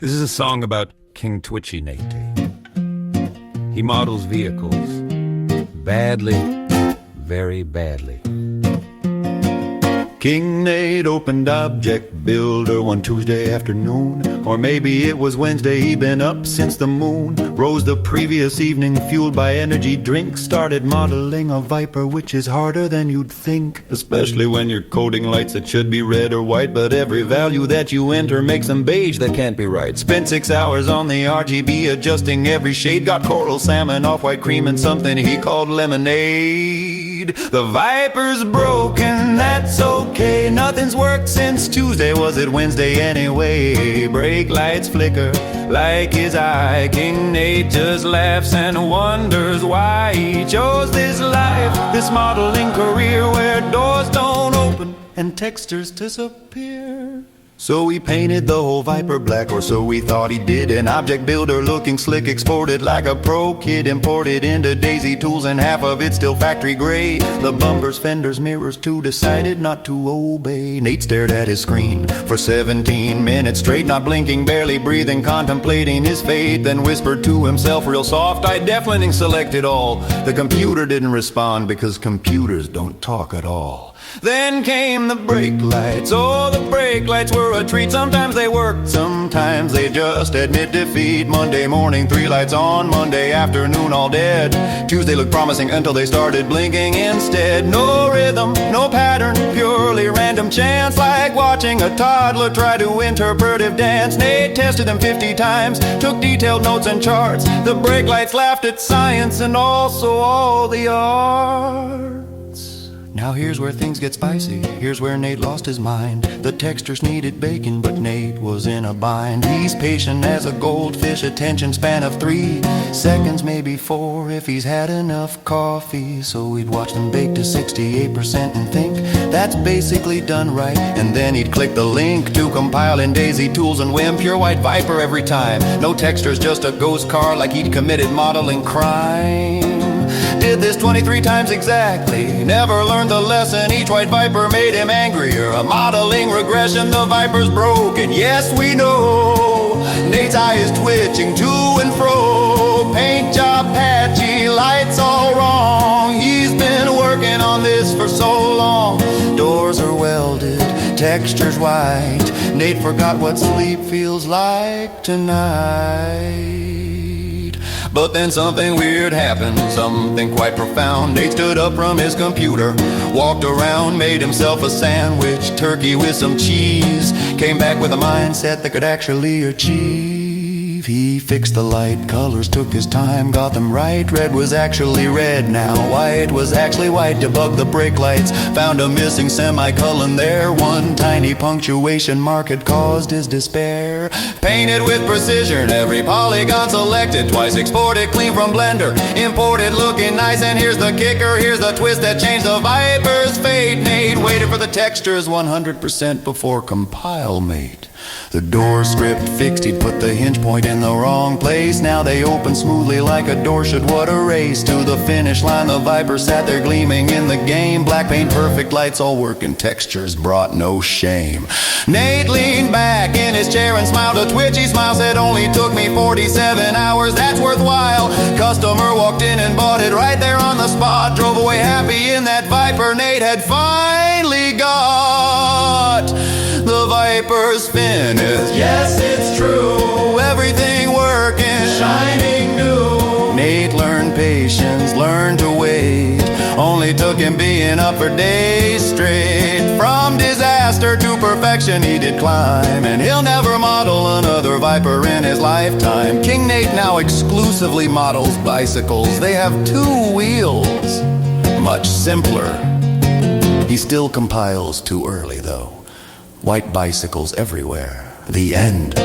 This is a song about King Twitchy Nate. He models vehicles badly, very badly. King Nate opened Object Builder one Tuesday afternoon, or maybe it was Wednesday. He'd been up since the moon rose the previous evening, fueled by energy drinks. Started modeling a Viper, which is harder than you'd think, especially when you're coding lights that should be red or white, but every value that you enter makes them beige. That can't be right. Spent 6 hours on the RGB adjusting every shade, got coral, salmon, off-white cream, and something he called lemonade. The Viper's broken, that's okay. Nothing's worked since Tuesday. Was it Wednesday anyway? Brake lights flicker like his eye. King Nate just laughs and wonders why he chose this life, this modeling career where doors don't open and textures disappear. So he painted the whole Viper black, or so we thought he did. An object builder looking slick, exported like a pro kid, imported into Daisy Tools, and half of it still factory gray. The bumpers, fenders, mirrors too, decided not to obey. Nate stared at his screen for 17 minutes straight, not blinking, barely breathing, contemplating his fate, then whispered to himself real soft, "I deafening selected all." The computer didn't respond because computers don't talk at all. Then came the brake lights. Oh, the brake lights were a treat. Sometimes they worked, sometimes they just admit defeat. Monday morning, 3 lights on. Monday afternoon, all dead. Tuesday looked promising until they started blinking instead. No rhythm, no pattern, purely random chance, like watching a toddler try to interpretive dance. Nate tested them 50 times, took detailed notes and charts. The brake lights laughed at science and also all the arts. Now here's where things get spicy, here's where Nate lost his mind. The textures needed bacon, but Nate was in a bind. He's patient as a goldfish, attention span of 3 seconds, maybe 4 if he's had enough coffee. So he'd watch them bake to 68% and think, that's basically done right. And then he'd click the link to compile in Daisy Tools and win pure white Viper every time. No textures, just a ghost car, like he'd committed modeling crime. Did this 23 times exactly, never learned the lesson. Each white Viper made him angrier. A modeling regression, the Viper's broken. Yes, we know. Nate's eye is twitching to and fro. Paint job patchy, lights all wrong. He's been working on this for so long. Doors are welded, textures white. Nate forgot what sleep feels like tonight. But then something weird happened, something quite profound. Nate stood up from his computer, walked around, made himself a sandwich, turkey with some cheese. Came back with a mindset that could actually achieve. He fixed the light, colors took his time, got them right. Red was actually red now, white was actually white. Debugged the brake lights, found a missing semicolon there. One tiny punctuation mark had caused his despair. Painted with precision, every polygon selected, twice exported clean from Blender, imported looking nice. And here's the kicker, here's the twist that changed the Viper's fate. Nate waited for the textures 100% before compile mate. The door script fixed, he'd put the hinge point in the wrong place. Now they open smoothly like a door should. What a race to the finish line. The Viper sat there gleaming in the game. Black paint, perfect lights, all working. Textures brought no shame. Nate leaned back in his chair and smiled a twitchy smile. Said, only took me 47 hours, that's worthwhile. Customer walked in and bought it right there on the spot. Drove away happy in that Viper Nate had finally got. The Viper's finished. Yes, it's true. Everything working, shining new. Nate learned patience, learned to wait. Only took him being up for days straight. From disaster to perfection he did climb, and he'll never model another Viper in his lifetime. King Nate now exclusively models bicycles. They have 2 wheels. Much simpler. He still compiles too early though. White bicycles everywhere. The end.